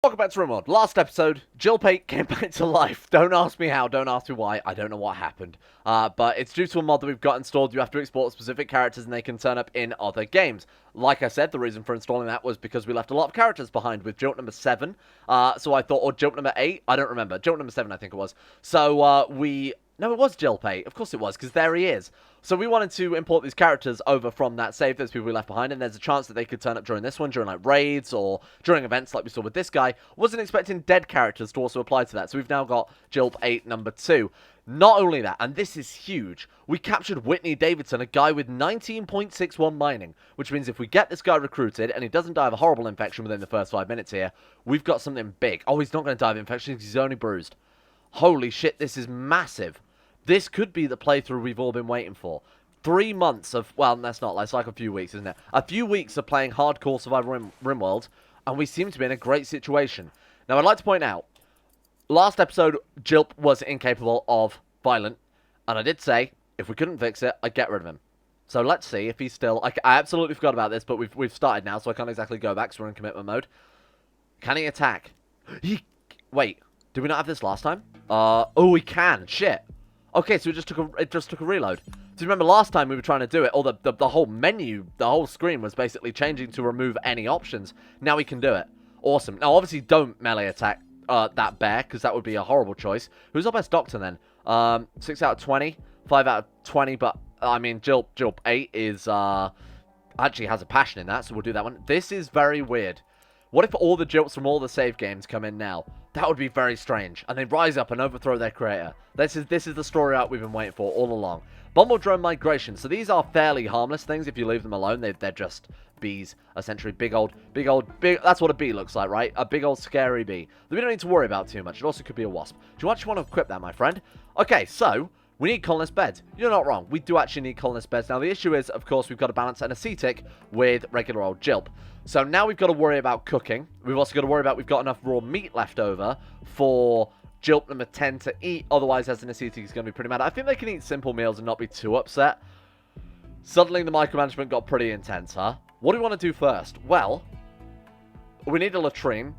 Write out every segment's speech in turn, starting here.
Welcome back to Rimworld. Last episode, Jilp 8 came back to life. Don't ask me how, don't ask me why, I don't know what happened. But it's due to a mod that we've got installed. You have to export specific characters and they can turn up in other games. Like I said, the reason for installing that was because we left a lot of characters behind with Jilp number 7. So I thought, or Jilp number 8, I don't remember. Jilp number 7 I think it was. So no, it was Jilp 8. Of course it was, because there he is. So we wanted to import these characters over from that save, those people we left behind, and there's a chance that they could turn up during this one, during like raids, or during events like we saw with this guy. Wasn't expecting dead characters to also apply to that, so we've now got Jilp 8 number 2. Not only that, and this is huge, we captured Whitney Davidson, a guy with 19.61 mining, which means if we get this guy recruited, and he doesn't die of a horrible infection within the first 5 minutes here, we've got something big. Oh, he's not going to die of infection, he's only bruised. Holy shit, this is massive. This could be the playthrough we've all been waiting for. 3 months of, well, that's not, it's like a few weeks, isn't it? A few weeks of playing hardcore survival Rimworld, and we seem to be in a great situation. Now, I'd like to point out, last episode, Jilp was incapable of violent, and I did say, if we couldn't fix it, I'd get rid of him. So let's see if he's still, I absolutely forgot about this, but we've started now, so I can't exactly go back, so we're in commitment mode. Can he attack? Wait, did we not have this last time? Oh, we can, shit. Okay, so it just took a reload. So you remember last time we were trying to do it, or the whole menu, the whole screen was basically changing to remove any options. Now we can do it. Awesome. Now, obviously, don't melee attack that bear, because that would be a horrible choice. Who's our best doctor, then? 6 out of 20, 5 out of 20, but, I mean, Jilp 8 is, actually has a passion in that, so we'll do that one. This is very weird. What if all the Jilps from all the save games come in now? That would be very strange. And they rise up and overthrow their creator. This is the story arc we've been waiting for all along. Bomber drone migration. So these are fairly harmless things if you leave them alone. They're just bees, essentially. Big, that's what a bee looks like, right? A big old scary bee that we don't need to worry about too much. It also could be a wasp. Do you actually want to equip that, my friend? Okay, so we need colonist beds. You're not wrong. We do actually need colonist beds. Now, the issue is, of course, we've got to balance an acetic with regular old Jilp. So now we've got to worry about cooking. We've also got to worry about we've got enough raw meat left over for Jilp number 10 to eat. Otherwise, as an acetic, he's going to be pretty mad. I think they can eat simple meals and not be too upset. Suddenly, the micromanagement got pretty intense, huh? What do we want to do first? Well, we need a latrine.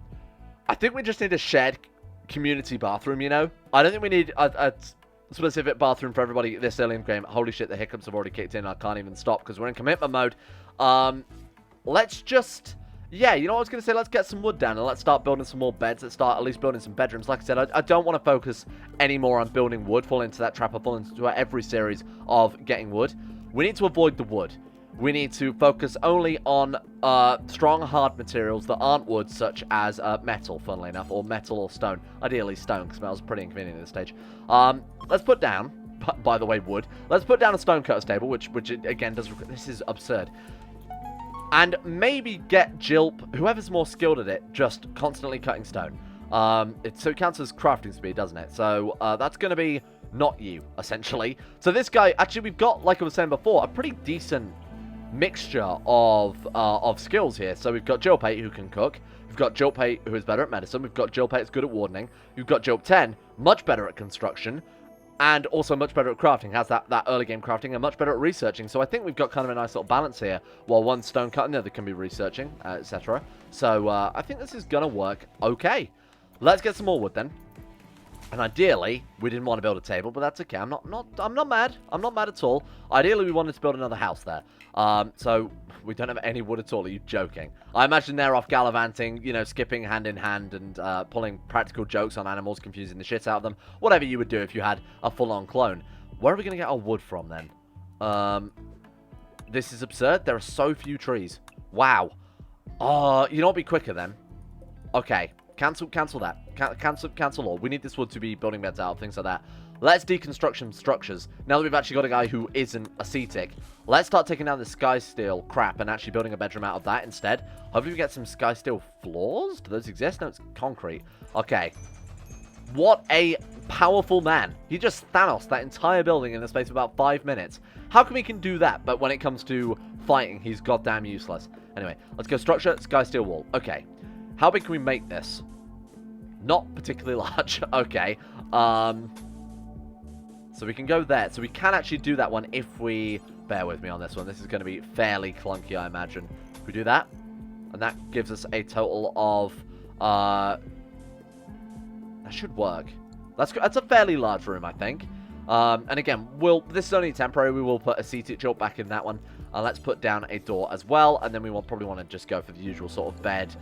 I think we just need a shared community bathroom, you know? I don't think we need a specific bathroom for everybody this early in the game. Holy shit, the hiccups have already kicked in. I can't even stop because we're in commitment mode. Let's just, yeah, you know what I was going to say? Let's get some wood down and let's start building some more beds. Let's start at least building some bedrooms. Like I said, I don't want to focus anymore on building wood. Fall into that trap. I fall into every series of getting wood. We need to avoid the wood. We need to focus only on strong, hard materials that aren't wood, such as metal, funnily enough, or metal or stone. Ideally stone, because metal's pretty inconvenient at this stage. Let's put down, by the way, wood. Let's put down a stone cutter table, which again, does, this is absurd. And maybe get Jilp, whoever's more skilled at it, just constantly cutting stone. So it counts as crafting speed, doesn't it? So that's going to be not you, essentially. So this guy, actually, we've got, like I was saying before, a pretty decent mixture of skills here. So we've got Jilp 8 who can cook. We've got Jilp 8 who is better at medicine. We've got Jilp 8 who's good at wardening. We've got Jilp 10, much better at construction. And also much better at crafting, has that early game crafting, and much better at researching. So I think we've got kind of a nice little balance here. While one's stone cutting, the other can be researching, etc. So I think this is going to work okay. Let's get some more wood then. And ideally, we didn't want to build a table, but that's okay. I'm not mad. I'm not mad at all. Ideally, we wanted to build another house there. So we don't have any wood at all. Are you joking? I imagine they're off gallivanting, you know, skipping hand in hand and pulling practical jokes on animals, confusing the shit out of them. Whatever you would do if you had a full-on clone. Where are we going to get our wood from then? This is absurd. There are so few trees. Wow. You know what would be quicker then? Okay. Cancel that. Cancel all. We need this wood to be building beds out, things like that. Let's deconstruct some structures. Now that we've actually got a guy who isn't acetic, let's start taking down the sky steel crap and actually building a bedroom out of that instead. Hopefully we get some sky steel floors. Do those exist? No, it's concrete. Okay. What a powerful man. He just Thanos that entire building in the space of about 5 minutes. How come he can do that, but when it comes to fighting, he's goddamn useless? Anyway, let's go structure, sky steel wall. Okay. How big can we make this? Not particularly large. Okay. So we can go there. So we can actually do that one if we... Bear with me on this one. This is going to be fairly clunky, I imagine. If we do that, and that gives us a total of That should work. That's a fairly large room, I think. And again, this is only temporary. We will put a seated Jilp back in that one. Let's put down a door as well, and then we will probably want to just go for the usual sort of bed,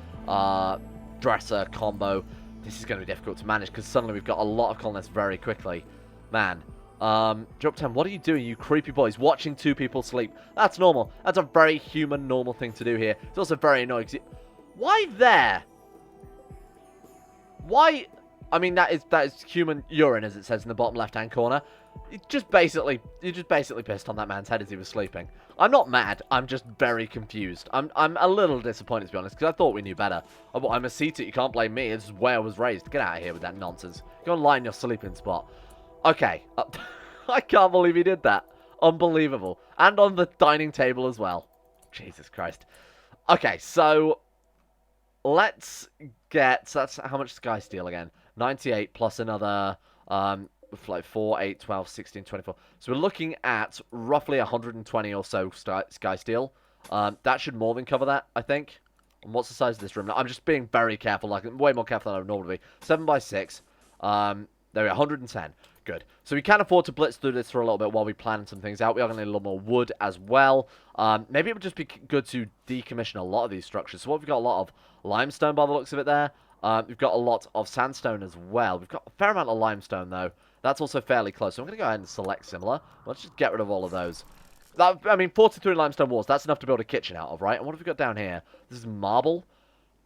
dresser combo. This is going to be difficult to manage because suddenly we've got a lot of colonists very quickly. Man. Jilp 10, what are you doing, you creepy boys? Watching two people sleep. That's normal. That's a very human, normal thing to do here. It's also very annoying. Why there? Why? I mean, that is human urine, as it says in the bottom left-hand corner. You just basically pissed on that man's head as he was sleeping. I'm not mad. I'm just very confused. I'm a little disappointed, to be honest, because I thought we knew better. Oh, I'm a seated. You can't blame me. This is where I was raised. Get out of here with that nonsense. Go and lie in your sleeping spot. Okay. I can't believe he did that. Unbelievable. And on the dining table as well. Jesus Christ. Okay, so let's get... So that's how much Sky Steel again? 98 plus another... like 4, 8, 12, 16, 24. So we're looking at roughly 120 or so Sky Steel. That should more than cover that, I think. And what's the size of this room? Now, I'm just being very careful, like way more careful than I would normally be. 7 by 6. There we are, 110. Good. So we can afford to blitz through this for a little bit while we plan some things out. We are going to need a little more wood as well. Maybe it would just be good to decommission a lot of these structures. So what we've got a lot of limestone by the looks of it there. We've got a lot of sandstone as well. We've got a fair amount of limestone, though. That's also fairly close. So I'm going to go ahead and select similar. Let's just get rid of all of those. I mean, 43 limestone walls. That's enough to build a kitchen out of, right? And what have we got down here? This is marble.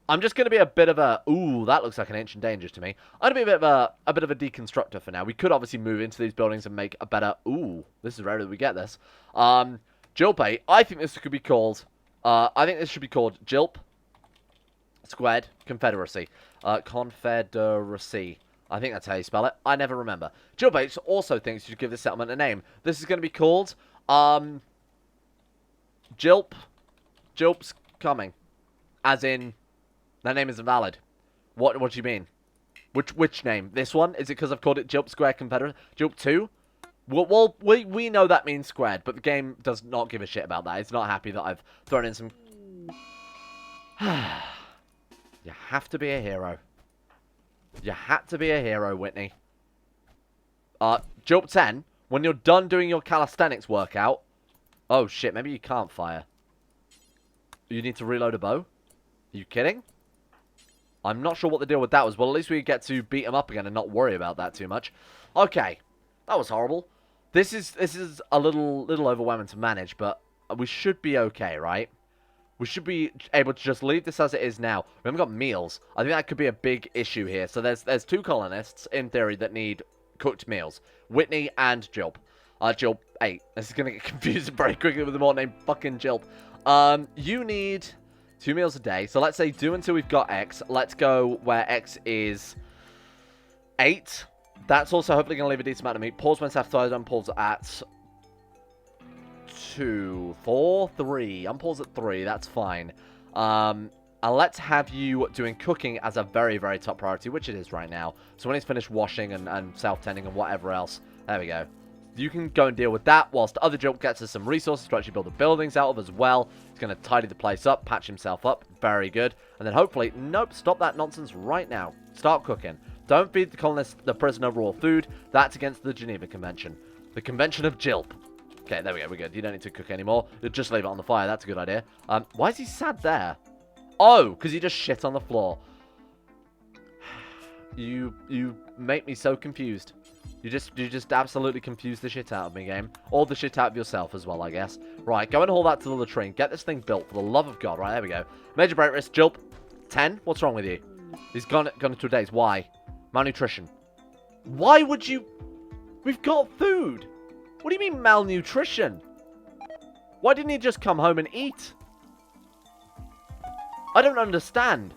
I'm just going to be a bit of a... Ooh, that looks like an ancient danger to me. I'm going to be a bit of a deconstructor for now. We could obviously move into these buildings and make a better... Ooh, this is rare that we get this. Jilp, I think this could be called... I think this should be called Jilp Squared Confederacy. Confederacy. I think that's how you spell it. I never remember. Jilp also thinks you should give this settlement a name. This is going to be called... Jilp's Coming. As in... That name isn't valid. What do you mean? Which name? This one? Is it because I've called it Jilp Square Confederate? Jilp 2? Well, we know that means squared, but the game does not give a shit about that. It's not happy that I've thrown in some... You have to be a hero. You had to be a hero, Whitney. Jilp 10, when you're done doing your calisthenics workout... Oh, shit, maybe you can't fire. You need to reload a bow? Are you kidding? I'm not sure what the deal with that was. Well, at least we get to beat him up again and not worry about that too much. Okay. That was horrible. This is a little overwhelming to manage, but we should be okay, right? We should be able to just leave this as it is now. We haven't got meals. I think that could be a big issue here. So there's 2 colonists, in theory, that need cooked meals. Whitney and Jilp. Jilp 8. This is going to get confused very quickly with the more named fucking Jilp. You need... 2 meals a day. So let's say do until we've got X. Let's go where X is 8. That's also hopefully going to leave a decent amount of meat. Pause when satisfied. Unpause at 2, 4, 3. Unpause at 3. That's fine. And let's have you doing cooking as a very, very top priority, which it is right now. So when he's finished washing and self-tending and whatever else, there we go. You can go and deal with that, whilst the other Jilp gets us some resources to actually build the buildings out of as well. He's going to tidy the place up, patch himself up. Very good. And then hopefully... Nope, stop that nonsense right now. Start cooking. Don't feed the colonists the prisoner raw food. That's against the Geneva Convention. The Convention of Jilp. Okay, there we go. We're good. You don't need to cook anymore. You'll just leave it on the fire. That's a good idea. Why is he sad there? Oh, because he just shit on the floor. You make me so confused. You just absolutely confused the shit out of me, game. Or the shit out of yourself as well, I guess. Right, go and haul that to the latrine. Get this thing built, for the love of God. Right, there we go. Major break risk, Jilp. 10? What's wrong with you? He's gone into 2 days. Why? Malnutrition. Why would you... We've got food. What do you mean malnutrition? Why didn't he just come home and eat? I don't understand.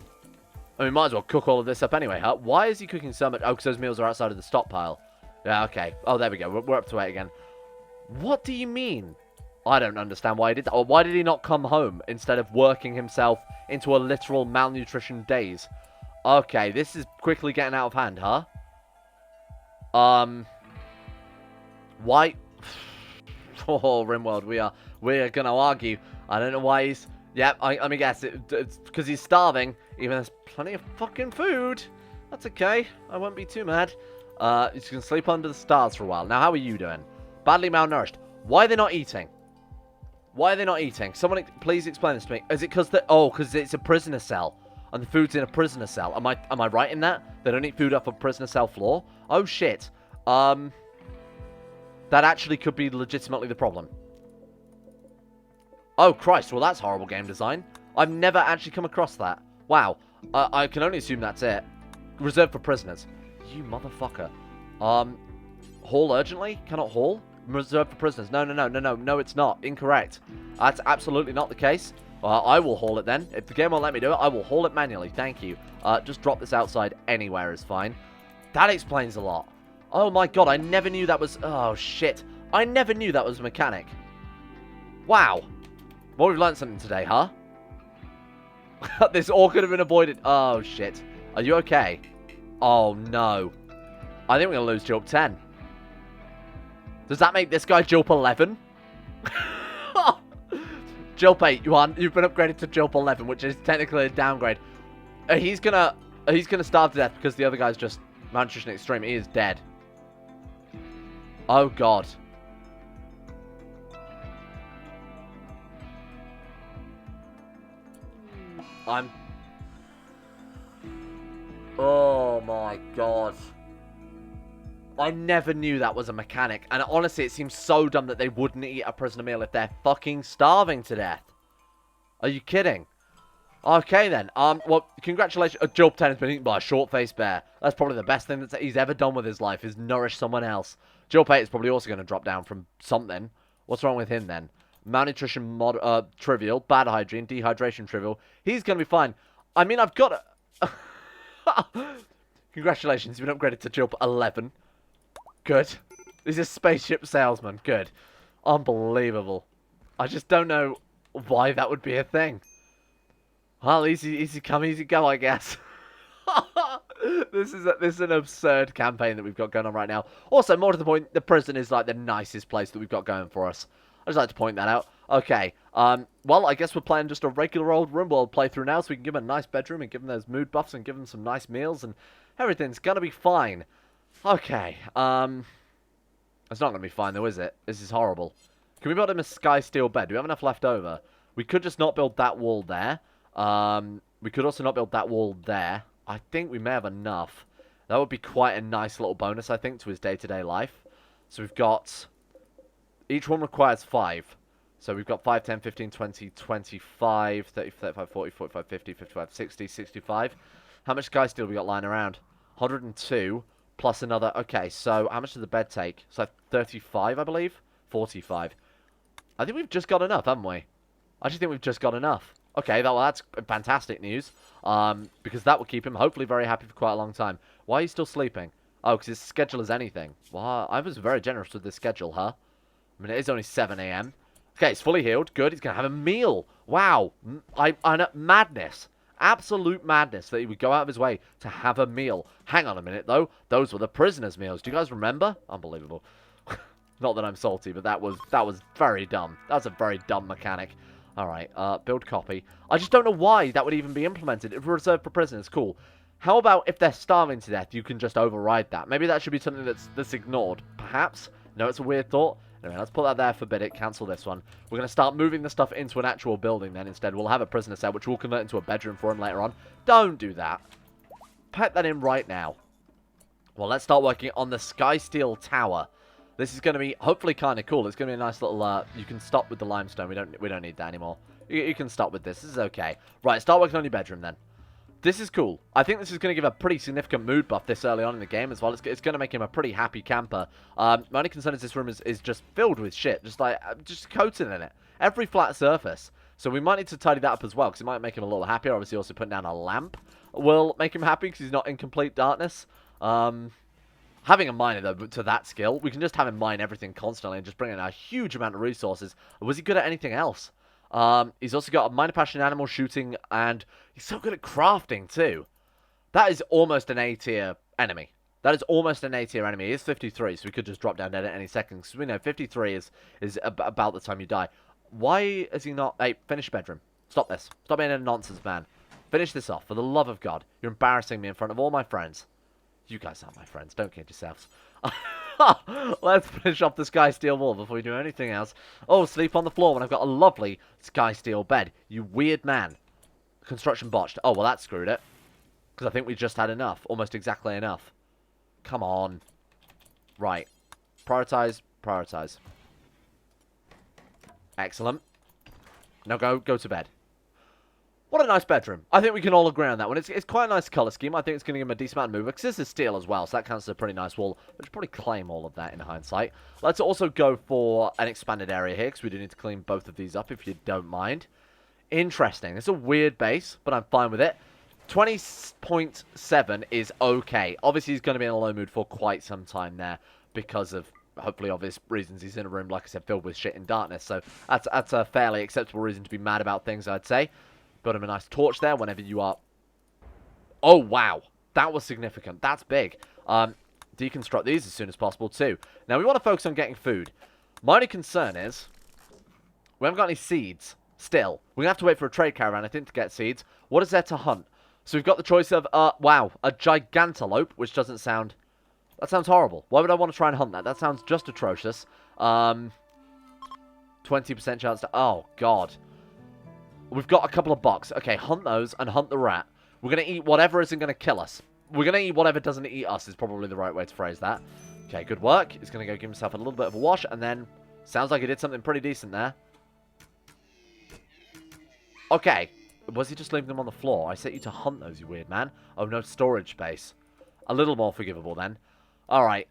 I mean, might as well cook all of this up anyway, huh? Why is he cooking so much? Oh, because those meals are outside of the stockpile. Yeah, okay. Oh, there we go. We're up to 8 again. What do you mean? I don't understand why he did that. Or why did he not come home instead of working himself into a literal malnutrition daze? Okay, this is quickly getting out of hand, huh? Why? Oh, Rimworld, we're gonna argue. I don't know why he's... Yeah, let me guess. It's because he's starving, even though there's plenty of fucking food. That's okay. I won't be too mad. He's going to sleep under the stars for a while. Now, how are you doing? Badly malnourished. Why are they not eating? Why are they not eating? Someone please explain this to me. Is it because because it's a prisoner cell and the food's in a prisoner cell? Am I right in that? They don't eat food off a prisoner cell floor? Oh shit. That actually could be legitimately the problem. Oh Christ, well that's horrible game design. I've never actually come across that. Wow. I can only assume that's it. Reserved for prisoners. You motherfucker. Haul urgently? Cannot haul? Reserved for prisoners. No, it's not. Incorrect. That's absolutely not the case. I will haul it then. If the game won't let me do it, I will haul it manually. Thank you. Just drop this outside anywhere is fine. That explains a lot. Oh my god, I never knew that was... Oh shit. I never knew that was a mechanic. Wow. Well, we've learned something today, huh? This all could have been avoided. Oh shit. Are you okay? Oh no. I think we're going to lose Jilp 10. Does that make this guy Jilp 11? Jilp 8, you've been upgraded to Jilp 11, which is technically a downgrade. He's gonna starve to death because the other guy's just malnutrition extreme. He is dead. Oh god. Oh my god. I never knew that was a mechanic. And honestly, it seems so dumb that they wouldn't eat a prisoner meal if they're fucking starving to death. Are you kidding? Okay then. Well, congratulations. Jilp 10 has been eaten by a short-faced bear. That's probably the best thing that he's ever done with his life, is nourish someone else. Jilp 8 is probably also going to drop down from something. What's wrong with him then? Malnutrition trivial. Bad hygiene. Dehydration trivial. He's going to be fine. I mean, I've got a... Congratulations, you've been upgraded to Jilp 11. Good. He's a spaceship salesman. Good. Unbelievable. I just don't know why that would be a thing. Well, easy come, easy go, I guess. This is an absurd campaign that we've got going on right now. Also, more to the point, the prison is like the nicest place that we've got going for us. I'd just like to point that out. Okay. Well, I guess we're playing just a regular old Rimworld playthrough now, so we can give him a nice bedroom and give him those mood buffs and give him some nice meals, and everything's gonna be fine. Okay. It's not gonna be fine though, is it? This is horrible. Can we build him a sky steel bed? Do we have enough left over? We could just not build that wall there. We could also not build that wall there. I think we may have enough. That would be quite a nice little bonus, I think, to his day-to-day life. So we've got... Each one requires 5. So we've got 5, 10, 15, 20, 25, 30, 35, 40, 45, 50, 55, 60, 65. How much sky steel we got lying around? 102 plus another... Okay, so how much does the bed take? So 35, I believe? 45. I think we've just got enough, haven't we? I just think we've just got enough. Okay, well, that's fantastic news. Because that will keep him hopefully very happy for quite a long time. Why are you still sleeping? Oh, because his schedule is anything. Well, I was very generous with this schedule, huh? I mean, it is only 7 AM. Okay, it's fully healed. Good. He's going to have a meal. Wow. Madness. Absolute madness that he would go out of his way to have a meal. Hang on a minute, though. Those were the prisoners' meals. Do you guys remember? Unbelievable. Not that I'm salty, but that was very dumb. That was a very dumb mechanic. Alright, build copy. I just don't know why that would even be implemented. If we're reserved for prisoners, cool. How about if they're starving to death, you can just override that? Maybe that should be something that's ignored. Perhaps? No, it's a weird thought. Anyway, let's put that there, forbid it, cancel this one. We're going to start moving the stuff into an actual building then instead. We'll have a prisoner cell, which we'll convert into a bedroom for him later on. Don't do that. Put that in right now. Well, let's start working on the Sky Steel Tower. This is going to be hopefully kind of cool. It's going to be a nice little, you can stop with the limestone. We don't need that anymore. You can stop with this. This is okay. Right, start working on your bedroom then. This is cool. I think this is going to give a pretty significant mood buff this early on in the game as well. It's going to make him a pretty happy camper. My only concern is this room is just filled with shit. Just coated in it. Every flat surface. So we might need to tidy that up as well because it might make him a little happier. Obviously also putting down a lamp will make him happy because he's not in complete darkness. Having a miner, though, to that skill, we can just have him mine everything constantly and just bring in a huge amount of resources. Was he good at anything else? He's also got a minor passion in animal shooting, and he's so good at crafting, too. That is almost an A-tier enemy. That is almost an A-tier enemy. He is 53, so we could just drop down dead at any second, because we know 53 is about the time you die. Why is he not... Hey, finish bedroom. Stop this. Stop being a nonsense man. Finish this off, for the love of God. You're embarrassing me in front of all my friends. You guys aren't my friends. Don't kid yourselves. Let's finish off the sky steel wall before we do anything else. Oh, sleep on the floor when I've got a lovely sky steel bed. You weird man. Construction botched. Oh, well, that screwed it. Because I think we just had enough. Almost exactly enough. Come on. Right. Prioritize. Prioritize. Excellent. Now go to bed. What a nice bedroom. I think we can all agree on that one. It's quite a nice colour scheme. I think it's going to give him a decent amount of movement. Because this is steel as well, so that counts as a pretty nice wall. We should probably claim all of that in hindsight. Let's also go for an expanded area here, because we do need to clean both of these up, if you don't mind. Interesting. It's a weird base, but I'm fine with it. 20.7 is okay. Obviously, he's going to be in a low mood for quite some time there, because of, hopefully, obvious reasons. He's in a room, like I said, filled with shit and darkness. So that's a fairly acceptable reason to be mad about things, I'd say. Got him a nice torch there whenever you are... Oh, wow. That was significant. That's big. Deconstruct these as soon as possible, too. Now, we want to focus on getting food. My only concern is... we haven't got any seeds still. We're going to have to wait for a trade caravan, I think, to get seeds. What is there to hunt? So we've got the choice of, wow, a gigantelope, which doesn't sound... that sounds horrible. Why would I want to try and hunt that? That sounds just atrocious. 20% chance to... oh, God. We've got a couple of bucks. Okay, hunt those and hunt the rat. We're going to eat whatever isn't going to kill us. We're going to eat whatever doesn't eat us is probably the right way to phrase that. Okay, good work. He's going to go give himself a little bit of a wash, and then... sounds like he did something pretty decent there. Okay. Was he just leaving them on the floor? I set you to hunt those, you weird man. Oh, no storage space. A little more forgivable, then. Alright,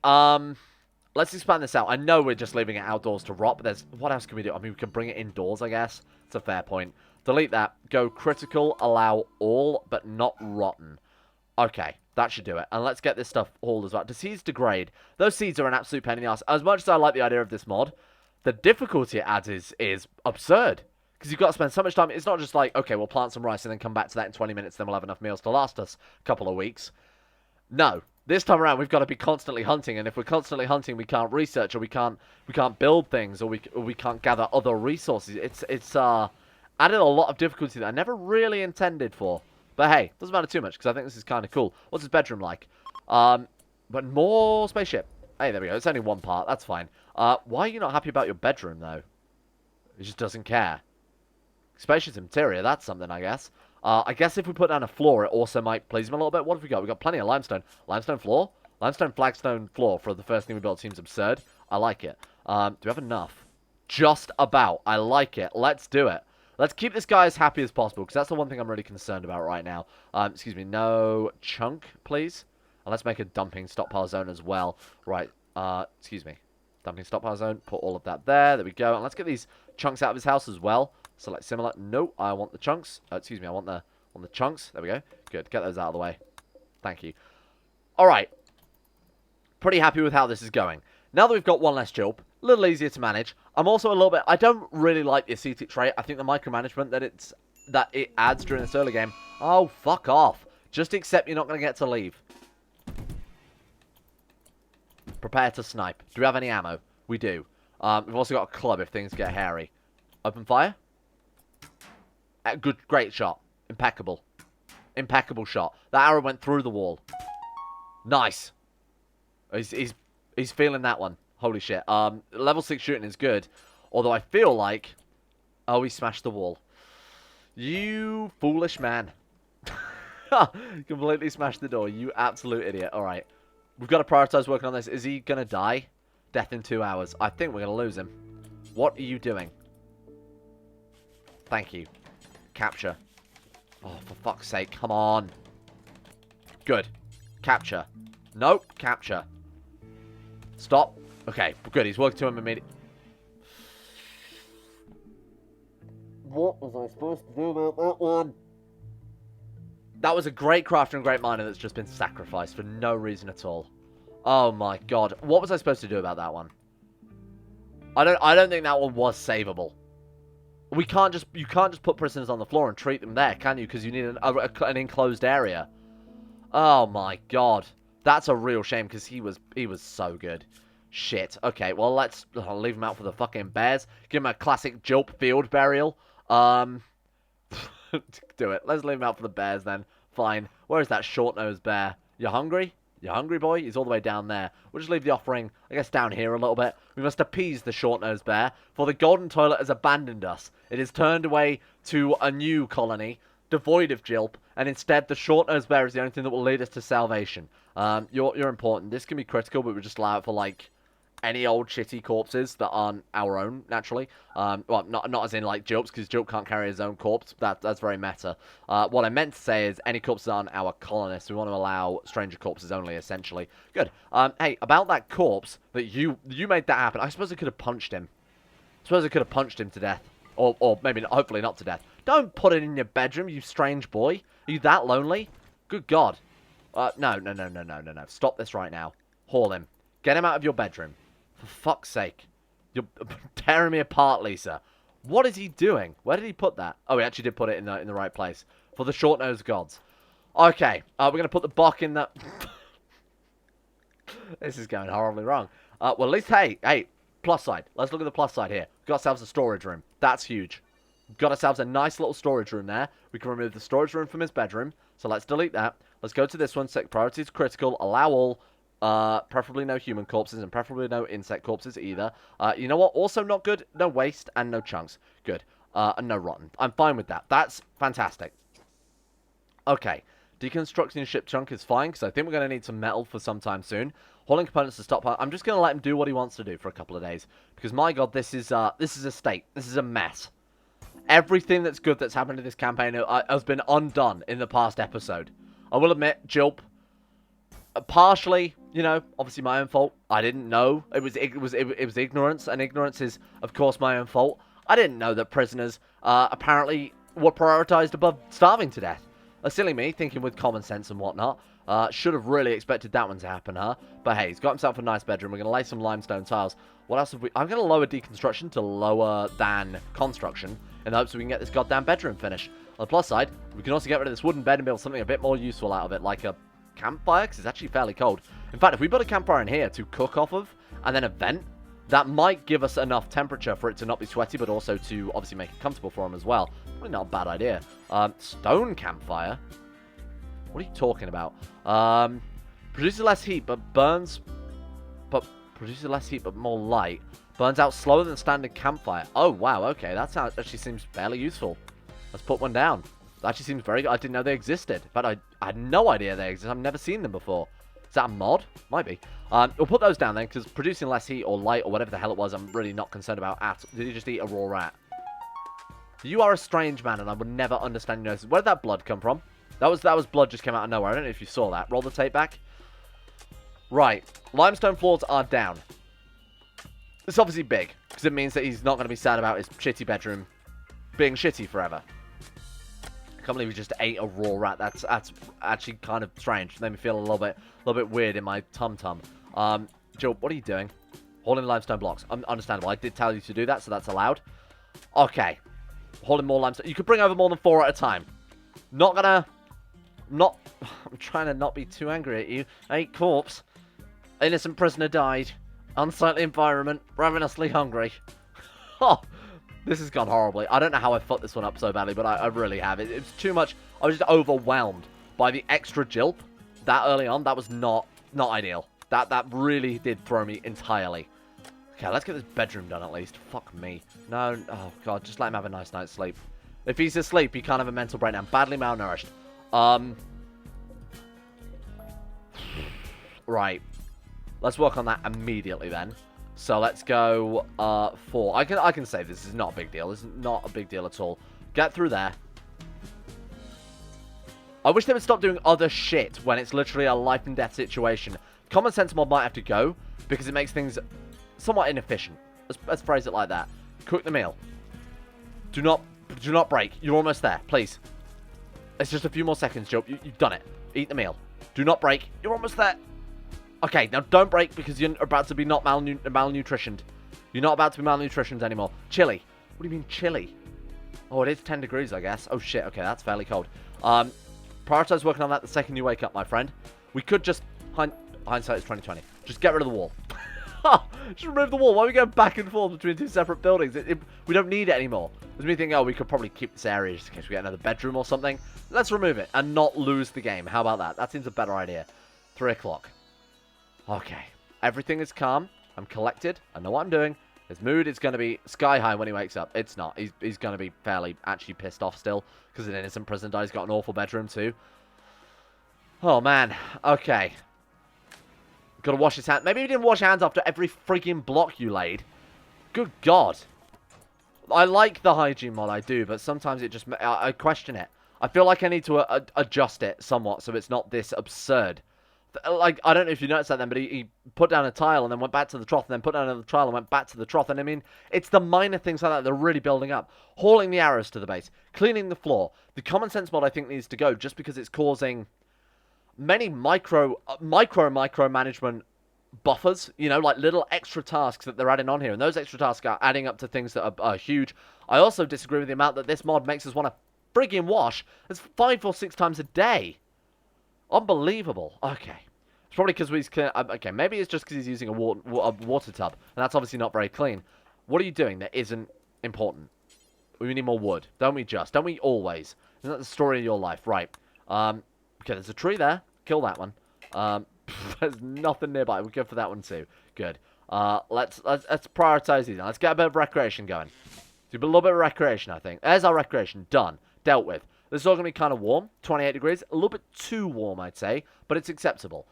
let's expand this out. I know we're just leaving it outdoors to rot, but there's... what else can we do? I mean, we can bring it indoors, I guess. It's a fair point. Delete that. Go critical, allow all, but not rotten. Okay, that should do it. And let's get this stuff hauled as well. Do seeds degrade? Those seeds are an absolute pain in the ass. As much as I like the idea of this mod, the difficulty it adds is absurd. Because you've got to spend so much time. It's not just like, okay, we'll plant some rice and then come back to that in 20 minutes, then we'll have enough meals to last us a couple of weeks. No. This time around, we've got to be constantly hunting, and if we're constantly hunting, we can't research, or we can't build things, or we can't gather other resources. It's added a lot of difficulty that I never really intended for. But hey, doesn't matter too much, because I think this is kind of cool. What's his bedroom like? But more spaceship. Hey, there we go. It's only one part. That's fine. Why are you not happy about your bedroom, though? He just doesn't care. Spacious interior, that's something, I guess. I guess if we put down a floor, it also might please him a little bit. What have we got? We've got plenty of limestone. Limestone floor? Limestone flagstone floor for the first thing we built seems absurd. I like it. Do we have enough? Just about. I like it. Let's do it. Let's keep this guy as happy as possible, because that's the one thing I'm really concerned about right now. Excuse me, no chunk, please. And let's make a dumping stockpile zone as well. Right, excuse me. Dumping stockpile zone, put all of that there. There we go. And let's get these chunks out of his house as well. Select similar. No, I want the chunks. Excuse me, I want the chunks. There we go. Good, get those out of the way. Thank you. Alright. Pretty happy with how this is going. Now that we've got one less Jilp, a little easier to manage. I'm also a little bit... I don't really like the ascetic trait. I think the micromanagement that it adds during this early game... oh, fuck off. Just accept you're not going to get to leave. Prepare to snipe. Do we have any ammo? We do. We've also got a club if things get hairy. Open fire. Good, great shot. Impeccable. Impeccable shot. That arrow went through the wall. Nice. He's feeling that one. Holy shit. Level 6 shooting is good. Although I feel like... oh, he smashed the wall. You foolish man. Completely smashed the door. You absolute idiot. Alright. We've got to prioritize working on this. Is he going to die? Death in 2 hours. I think we're going to lose him. What are you doing? Thank you. Capture. Oh, for fuck's sake. Come on. Good. Capture. Nope. Capture. Stop. Okay. Good. He's worked to him immediately. What was I supposed to do about that one? That was a great crafter and great miner that's just been sacrificed for no reason at all. Oh my god. What was I supposed to do about that one? I don't think that one was savable. You can't just put prisoners on the floor and treat them there, can you? Because you need an enclosed area. Oh my god. That's a real shame because he was so good. Shit. Okay, well I'll leave him out for the fucking bears. Give him a classic Jilp field burial. Do it. Let's leave him out for the bears then. Fine. Where is that short-nosed bear? You hungry? You hungry, boy? He's all the way down there. We'll just leave the offering, I guess, down here a little bit. We must appease the short-nosed bear, for the golden toilet has abandoned us. It is turned away to a new colony, devoid of Jilp, and instead the short-nosed bear is the only thing that will lead us to salvation. You're important. This can be critical, but we just allow it for, like, any old shitty corpses that aren't our own, naturally. Well, not as in, like, Jilp's, because Jilp can't carry his own corpse. That's very meta. What I meant to say is any corpses aren't our colonists. We want to allow stranger corpses only, essentially. Good. Hey, about that corpse, that you made that happen, I suppose I could have punched him. I suppose I could have punched him to death. Or maybe, hopefully not to death. Don't put it in your bedroom, you strange boy. Are you that lonely? Good God. No. Stop this right now. Haul him. Get him out of your bedroom. For fuck's sake. You're tearing me apart, Lisa. What is he doing? Where did he put that? Oh, he actually did put it in the right place. For the short-nosed gods. Okay. We're going to put the buck in the... This is going horribly wrong. Well, at least, hey, plus side. Let's look at the plus side here. We've got ourselves a storage room. That's huge. We've got ourselves a nice little storage room there. We can remove the storage room from his bedroom. So let's delete that. Let's go to this one. Set priority is critical. Allow all... preferably no human corpses and preferably no insect corpses either. You know what? Also not good. No waste and no chunks. Good. And no rotten. I'm fine with that. That's fantastic. Okay. Deconstructing a ship chunk is fine because I think we're going to need some metal for some time soon. Hauling components to stockpile. I'm just going to let him do what he wants to do for a couple of days because my God, this is a state. This is a mess. Everything that's good that's happened in this campaign has been undone in the past episode. I will admit, Jilp. Partially, you know, obviously my own fault. I didn't know. It was ignorance, and ignorance is, of course, my own fault. I didn't know that prisoners apparently were prioritized above starving to death. A silly me, thinking with common sense and whatnot. Should have really expected that one to happen, huh? But hey, he's got himself a nice bedroom. We're going to lay some limestone tiles. What else have we... I'm going to lower deconstruction to lower than construction in the hopes we can get this goddamn bedroom finished. On the plus side, we can also get rid of this wooden bed and build something a bit more useful out of it, like a campfire, because it's actually fairly cold. In fact, if we put a campfire in here to cook off of, and then a vent, that might give us enough temperature for it to not be sweaty, but also to obviously make it comfortable for him as well. Probably not a bad idea. Stone campfire? What are you talking about? Produces less heat, but burns... But produces less heat, but more light. Burns out slower than standard campfire. Oh, wow, okay. That actually seems fairly useful. Let's put one down. That actually seems very good. I didn't know they existed. But I had no idea they existed. I've never seen them before. Is that a mod? Might be. We'll put those down then, because producing less heat or light or whatever the hell it was, I'm really not concerned about at. Did you just eat a raw rat? You are a strange man, and I would never understand your noses. Where did that blood come from? That was blood just came out of nowhere. I don't know if you saw that. Roll the tape back. Right. Limestone floors are down. It's obviously big, because it means that he's not going to be sad about his shitty bedroom being shitty forever. I can't believe we just ate a raw rat. That's actually kind of strange. It made me feel a little bit weird in my tum-tum. Joe, what are you doing? Hauling limestone blocks. Understandable. I did tell you to do that, so that's allowed. Okay. Hauling more limestone. You could bring over more than 4 at a time. I'm trying to not be too angry at you. Hey, corpse. Innocent prisoner died. Unsightly environment. Ravenously hungry. Oh, this has gone horribly. I don't know how I fucked this one up so badly, but I really have. It's too much. I was just overwhelmed by the extra Jilp that early on. That was not ideal. That really did throw me entirely. Okay, let's get this bedroom done at least. Fuck me. No, oh god, just let him have a nice night's sleep. If he's asleep, he can't have a mental breakdown. Badly malnourished. Right. Let's work on that immediately then. So let's go 4. I can say this is not a big deal. This is not a big deal at all. Get through there. I wish they would stop doing other shit when it's literally a life and death situation. Common sense mod might have to go because it makes things somewhat inefficient. Let's phrase it like that. Cook the meal. Do not break. You're almost there, please. It's just a few more seconds, Joe. You've done it. Eat the meal. Do not break. You're almost there. Okay, now don't break because you're about to be not malnutritioned. You're not about to be malnutritioned anymore. Chilly. What do you mean chilly? Oh, it is 10 degrees, I guess. Oh, shit. Okay, that's fairly cold. Prioritize working on that the second you wake up, my friend. We could just... Hindsight is 2020. Just get rid of the wall. Just remove the wall. Why are we going back and forth between two separate buildings? We don't need it anymore. There's me thinking, oh, we could probably keep this area just in case we get another bedroom or something. Let's remove it and not lose the game. How about that? That seems a better idea. 3 o'clock. Okay. Everything is calm. I'm collected. I know what I'm doing. His mood is going to be sky high when he wakes up. It's not. He's going to be fairly actually pissed off still because an innocent prison died. He's got an awful bedroom too. Oh, man. Okay. Got to wash his hands. Maybe he didn't wash hands after every freaking block you laid. Good God. I like the hygiene mod, I do, but sometimes it just... I question it. I feel like I need to adjust it somewhat so it's not this absurd. Like, I don't know if you noticed that then, but he put down a tile and then went back to the trough and then put down another tile and went back to the trough. And I mean, it's the minor things like that that are really building up. Hauling the arrows to the base. Cleaning the floor. The common sense mod I think needs to go just because it's causing many micro management buffers, you know, like little extra tasks that they're adding on here, and those extra tasks are adding up to things that are huge. I also disagree with the amount that this mod makes us want to friggin' wash. It's 5 or 6 times a day. Unbelievable. Okay. It's probably because okay, maybe it's just because he's using a water tub, and that's obviously not very clean. What are you doing that isn't important? We need more wood. Don't we just? Don't we always? Isn't that the story of your life? Right. Okay, there's a tree there. Kill that one. There's nothing nearby. We'll go for that one too. Good. Let's prioritize these. Let's get a bit of recreation going. Do a little bit of recreation, I think. There's our recreation. Done. Dealt with. This is all going to be kind of warm. 28 degrees. A little bit too warm, I'd say. But it's acceptable.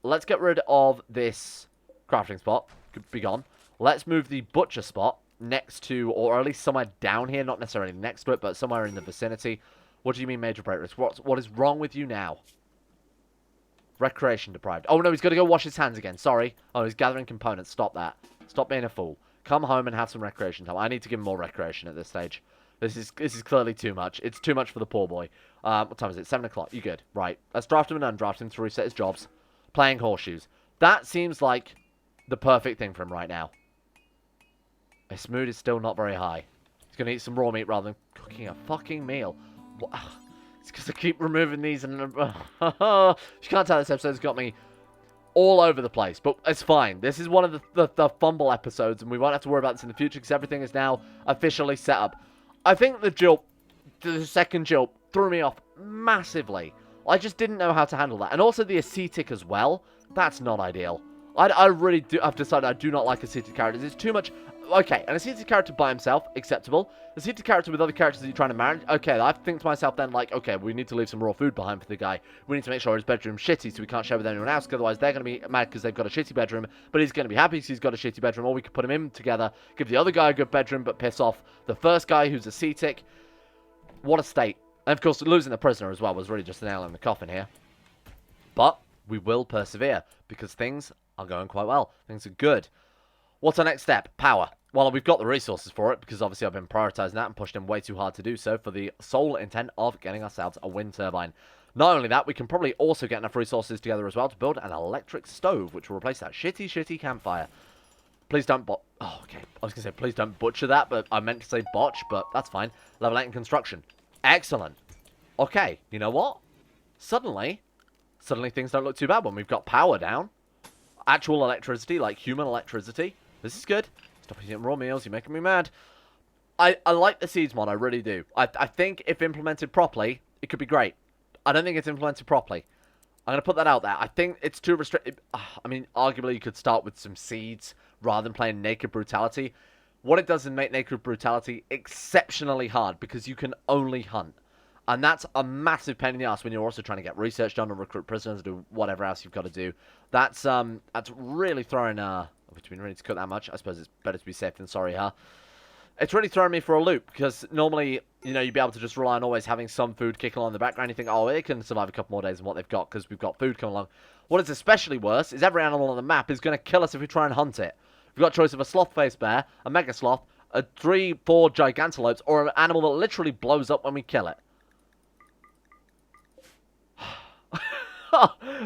Let's get rid of this crafting spot. Could be gone. Let's move the butcher spot next to, or at least somewhere down here. Not necessarily next to it, but somewhere in the vicinity. What do you mean major break risk? What is wrong with you now? Recreation deprived. Oh, no, he's got to go wash his hands again. Sorry. Oh, he's gathering components. Stop that. Stop being a fool. Come home and have some recreation time. I need to give him more recreation at this stage. This is clearly too much. It's too much for the poor boy. What time is it? 7 o'clock. You good? Right. Let's draft him and undraft him to reset his jobs. Playing horseshoes. That seems like the perfect thing for him right now. His mood is still not very high. He's going to eat some raw meat rather than cooking a fucking meal. What? It's because I keep removing these and... you can't tell, this episode's got me all over the place. But it's fine. This is one of the fumble episodes, and we won't have to worry about this in the future because everything is now officially set up. I think the second Jilp threw me off massively. I just didn't know how to handle that. And also the ascetic as well. That's not ideal. I really do... I've decided I do not like ascetic characters. It's too much... Okay, an ascetic character by himself, acceptable. Ascetic character with other characters that you're trying to manage, okay, I think to myself then, like, okay, we need to leave some raw food behind for the guy. We need to make sure his bedroom's shitty so we can't share with anyone else, because otherwise they're going to be mad because they've got a shitty bedroom, but he's going to be happy because he's got a shitty bedroom, or we could put him in together, give the other guy a good bedroom, but piss off the first guy who's ascetic. What a state. And of course, losing the prisoner as well was really just a nail in the coffin here. But we will persevere, because things are going quite well. Things are good. What's our next step? Power. Well, we've got the resources for it, because obviously I've been prioritizing that and pushed them way too hard to do so for the sole intent of getting ourselves a wind turbine. Not only that, we can probably also get enough resources together as well to build an electric stove, which will replace that shitty campfire. Please don't oh, okay. I was going to say, please don't butcher that, but I meant to say botch, but that's fine. Level 8 in construction. Excellent. Okay, you know what? Suddenly things don't look too bad when we've got power down. Actual electricity, like human electricity. This is good. Stop eating raw meals, you're making me mad. I like the seeds mod, I really do. I think if implemented properly, it could be great. I don't think it's implemented properly. I'm going to put that out there. I think it's too restrictive. I mean, arguably you could start with some seeds rather than playing Naked Brutality. What it does is make Naked Brutality exceptionally hard because you can only hunt. And that's a massive pain in the ass when you're also trying to get research done and recruit prisoners, do whatever else you've got to do. That's really throwing... Which we don't need to cut that much. I suppose it's better to be safe than sorry, huh? It's really throwing me for a loop, because normally, you know, you'd be able to just rely on always having some food kicking along in the background. You think, oh, it can survive a couple more days than what they've got, because we've got food coming along. What is especially worse is every animal on the map is going to kill us if we try and hunt it. We've got a choice of a sloth-faced bear, a mega sloth, a 3-4 gigantolopes, or an animal that literally blows up when we kill it.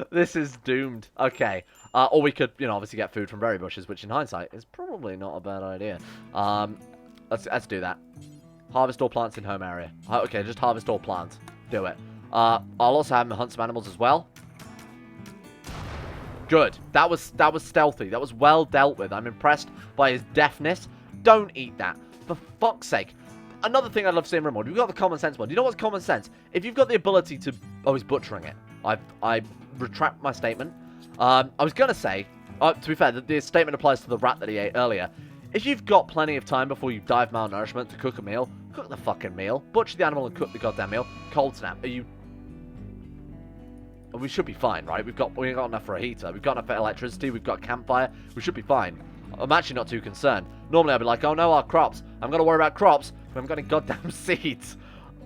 This is doomed. Okay. Or we could, you know, obviously get food from berry bushes, which in hindsight is probably not a bad idea. Let's do that. Harvest all plants in home area. Okay, just harvest all plants. Do it. I'll also have him hunt some animals as well. Good. That was stealthy. That was well dealt with. I'm impressed by his deafness. Don't eat that. For fuck's sake. Another thing I'd love to see in Rimworld, you've got the common sense mod. You know what's common sense? If you've got the ability to... Oh, he's butchering it. I retract my statement. I was going to say, to be fair, the statement applies to the rat that he ate earlier. If you've got plenty of time before you die of malnourishment to cook a meal, cook the fucking meal. Butcher the animal and cook the goddamn meal. Cold snap. Are you... We should be fine, right? We've got enough for a heater. We've got enough for electricity. We've got campfire. We should be fine. I'm actually not too concerned. Normally I'd be like, oh no, our crops. I'm going to worry about crops. We haven't got any goddamn seeds.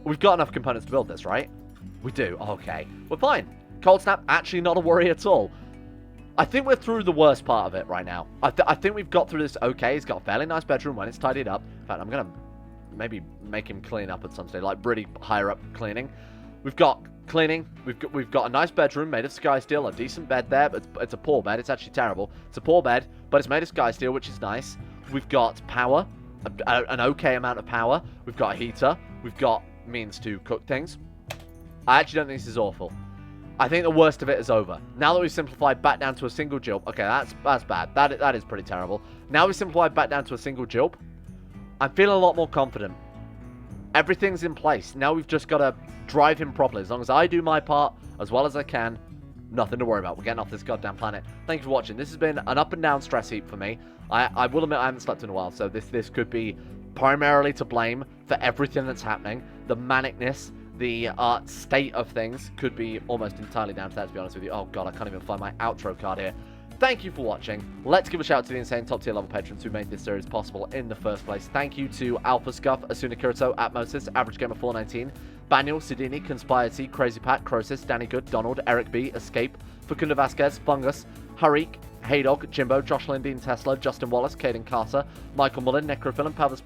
We've got enough components to build this, right? We do. Okay. We're fine. Cold snap, actually not a worry at all. I think we're through the worst part of it right now. I think we've got through this okay. He's got a fairly nice bedroom when it's tidied up. In fact, I'm going to maybe make him clean up at some stage, like really higher up cleaning. We've got cleaning. We've got a nice bedroom made of sky steel, a decent bed there, but it's a poor bed. It's actually terrible. It's a poor bed, but it's made of sky steel, which is nice. We've got power, an okay amount of power. We've got a heater. We've got means to cook things. I actually don't think this is awful. I think the worst of it is over. Now that we've simplified back down to a single Jilp. Okay, that's bad. That is pretty terrible. Now we've simplified back down to a single Jilp. I'm feeling a lot more confident. Everything's in place. Now we've just got to drive him properly. As long as I do my part as well as I can, nothing to worry about. We're getting off this goddamn planet. Thank you for watching. This has been an up and down stress heap for me. I will admit I haven't slept in a while, so this could be primarily to blame for everything that's happening. The manicness, the state of things could be almost entirely down to that, to be honest with you. Oh god, I can't even find my outro card here. Thank you for watching. Let's give a shout out to the insane top tier level patrons who made this series possible in the first place. Thank you to Alpha Scuff, Asuna Kirito, Atmosis, Average Gamer 419, Baniel, Sidini, Conspiracy, Crazy Pat, Crosis, Danny Good, Donald, Eric B, Escape, Facunda Vasquez, Fungus, Harik, Haydog, Jimbo, Josh Lindeen, Tesla, Justin Wallace, Caden Carter, Michael Mullen, Necrophilim, Pelvis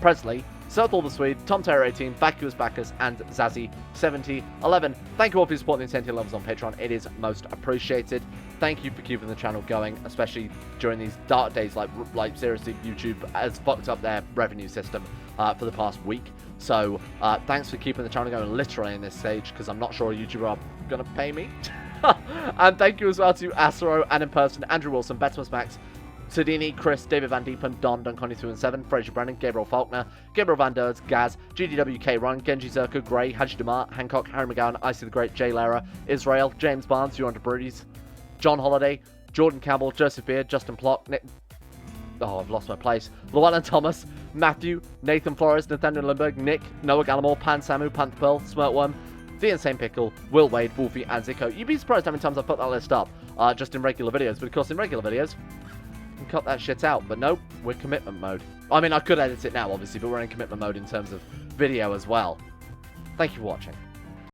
Presley, Serthal the Swede, Tom Terror 18, Vacuous Backers, and Zazzy 7011. Thank you all for your support in the incentive levels on Patreon. It is most appreciated. Thank you for keeping the channel going, especially during these dark days like seriously, YouTube has fucked up their revenue system for the past week. So thanks for keeping the channel going literally in this stage, because I'm not sure YouTube are going to pay me. And thank you as well to Acero, and in person, Andrew Wilson, Betimus Max, Sidini, Chris, David Van Diepen, Don, Dunconi 2 and 7, Fraser Brennan, Gabriel Faulkner, Gabriel Van Derds, Gaz, GDWK Ron, Genji Zerka, Gray, Haji Demar, Hancock, Harry McGowan, Icy the Great, Jay Lara, Israel, James Barnes, Euron DeBrudes, John Holiday, Jordan Campbell, Joseph Beard, Justin Plock, Nick... Oh, I've lost my place. Llewellyn Thomas, Matthew, Nathan Flores, Nathaniel Lindbergh, Nick, Noah Gallimore, Pan Samu, Panther Pearl, Smirtworm, The Insane Pickle, Will Wade, Wolfie, and Zico. You'd be surprised how many times I've put that list up just in regular videos, but of course in regular videos, you can cut that shit out. But no, we're commitment mode. I mean, I could edit it now, obviously, but we're in commitment mode in terms of video as well. Thank you for watching.